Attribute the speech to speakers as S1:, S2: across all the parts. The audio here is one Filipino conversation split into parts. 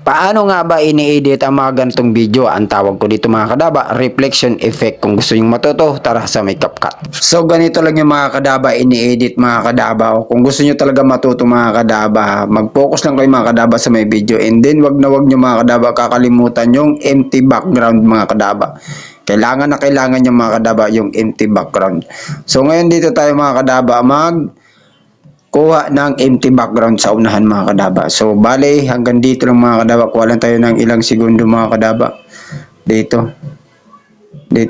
S1: Paano nga ba ini-edit ang mga ganitong video? Ang tawag ko dito mga kadaba, reflection effect. Kung gusto nyo matuto, tara sa may CapCut. So ganito lang yung mga kadaba, ini-edit mga kadaba. O kung gusto nyo talaga matuto mga kadaba, mag-focus lang kayo mga kadaba sa may video. And then wag nyo mga kadaba kakalimutan yung empty background mga kadaba. Kailangan na kailangan nyo mga kadaba yung empty background. So ngayon dito tayo mga kadaba kuha ng empty background sa unahan mga kadaba. So bale hanggang dito lang mga kadaba. Kuha lang tayo ng ilang segundo mga kadaba. Dito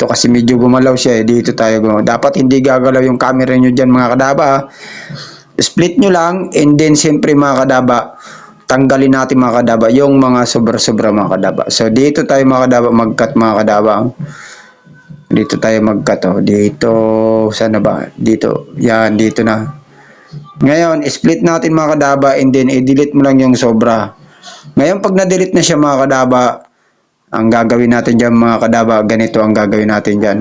S1: kasi medyo gumalaw siya eh. Dito tayo gumalaw. Dapat hindi gagalaw yung camera nyo dyan mga kadaba. Split nyo lang and then siyempre mga kadaba, tanggalin natin mga kadaba yung mga sobra-sobra mga kadaba. So dito tayo mga kadaba mag-cut mga kadaba. Dito tayo mag-cut oh. Dito, sana ba? Dito. Yan, dito na. Ngayon, split natin mga kadaba and then i-delete mo lang yung sobra. Ngayon, pag na-delete na siya mga kadaba, ang gagawin natin dyan mga kadaba, ganito ang gagawin natin dyan.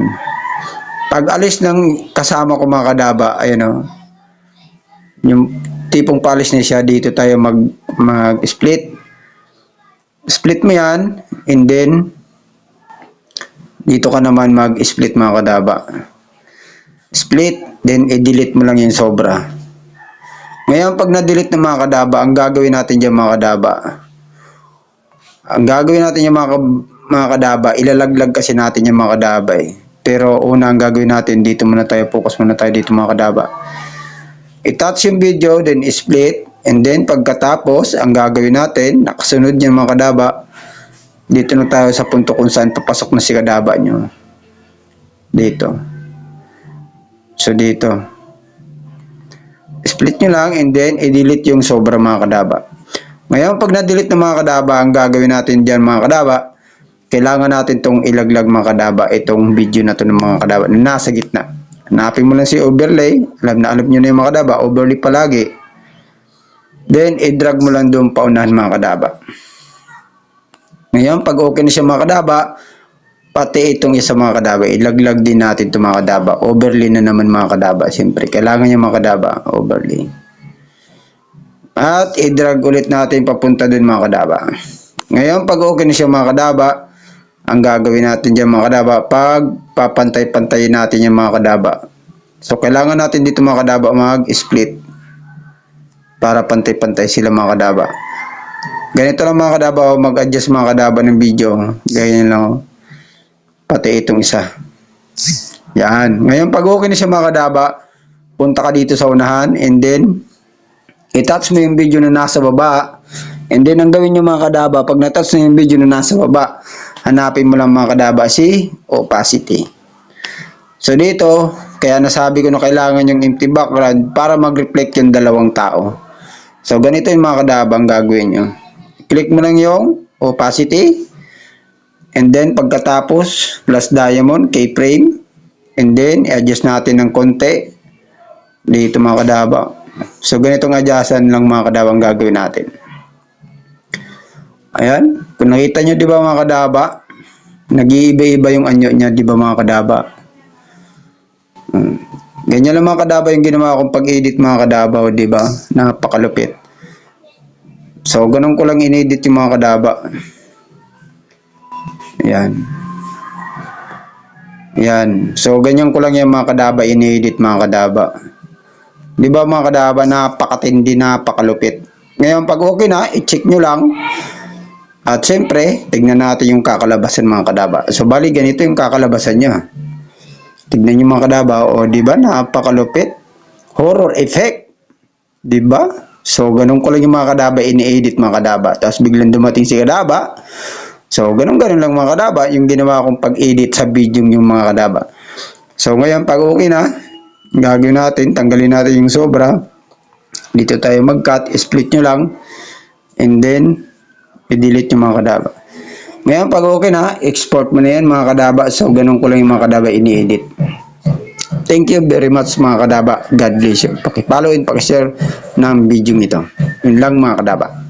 S1: Pag alis ng kasama ko mga kadaba, ayan o, yung tipong palis na siya, dito tayo mag-split. Split mo yan, and then, dito ka naman mag-split mga kadaba. Split, then i-delete mo lang yung sobra. Ngayon, pag na-delete ng mga kadaba, ang gagawin natin dyan mga kadaba, mga kadaba, ilalaglag kasi natin yung mga kadaba eh. Pero una ang gagawin natin, dito muna tayo, focus muna tayo dito mga kadaba. I-touch yung video, then split, and then pagkatapos, ang gagawin natin, nakasunod niya mga kadaba, dito na tayo sa punto kung saan papasok na si kadaba nyo. Dito. So dito. Split nyo lang and then i-delete yung sobra mga kadaba. Ngayon pag na-delete ng mga kadaba, ang gagawin natin dyan mga kadaba, kailangan natin itong ilaglag mga kadaba, itong video na to ng mga kadaba na nasa gitna. Hanapin mo lang si overlay, alam nyo na yung mga kadaba, overlay palagi. Then i-drag mo lang doon paunahan mga kadaba. Ngayon pag okay na siya mga kadaba, pati itong isa mga kadaba, ilaglag din natin itong mga kadaba. Overlay na naman mga kadaba. Siyempre, kailangan niya mga kadaba, overlay. At i-drag ulit natin papunta dun mga kadaba. Ngayon, pag okay na siya mga kadaba, ang gagawin natin dyan mga kadaba, pag papantay-pantayin natin yung mga kadaba. So, kailangan natin dito mga kadaba mag-split para pantay-pantay sila mga kadaba. Ganito lang mga kadaba, mag-adjust mga kadaba ng video. Ganyan lang. Pati itong isa. Yan. Ngayon, pag okay na siya mga kadaba, punta ka dito sa unahan and then, i-touch mo yung video na nasa baba. And then, ang gawin nyo mga kadaba, pag na-touch na yung video na nasa baba, hanapin mo lang mga kadaba si opacity. So, dito, kaya nasabi ko na kailangan yung empty background para mag-reflect yung dalawang tao. So, ganito yung mga kadaba ang gagawin nyo. Click mo lang yung opacity. And then, pagkatapos, plus diamond, keyframe. And then, i-adjust natin ng konti. Dito mga kadaba. So, ganitong adjustan lang mga kadaba ang gagawin natin. Ayan. Kung nakita nyo, di ba mga kadaba, nag-iiba-iba yung anyo niya, di ba mga kadaba? Ganyan lang mga kadaba yung ginawa kong pag-edit mga kadaba, di ba? Napakalupit. So, ganun ko lang in-edit yung mga kadaba. Yan. Yan. So, ganyan ko lang yung mga kadaba, in-edit mga kadaba. Di ba mga kadaba, napakatindi, napakalupit. Ngayon, pag okay na, i-check nyo lang. At syempre, tignan natin yung kakalabasan mga kadaba. So, bali, ganito yung kakalabasan niya. Tignan nyo mga kadaba, o di ba, napakalupit. Horror effect. Di ba? So, ganun ko lang yung mga kadaba, in-edit mga kadaba. Tapos, biglang dumating si kadaba. So, ganun-ganun lang mga kadaba, yung ginawa kong pag-edit sa video yung mga kadaba. So, ngayon, pag okay na, gagawin natin, tanggalin natin yung sobra. Dito tayo mag-cut, split nyo lang. And then, i-delete yung mga kadaba. Ngayon, pag okay na, export mo na yan mga kadaba. So, ganun ko lang yung mga kadaba, ini-edit. Thank you very much mga kadaba. God bless you. Paki-follow and paki-share ng video nito. Yun lang mga kadaba.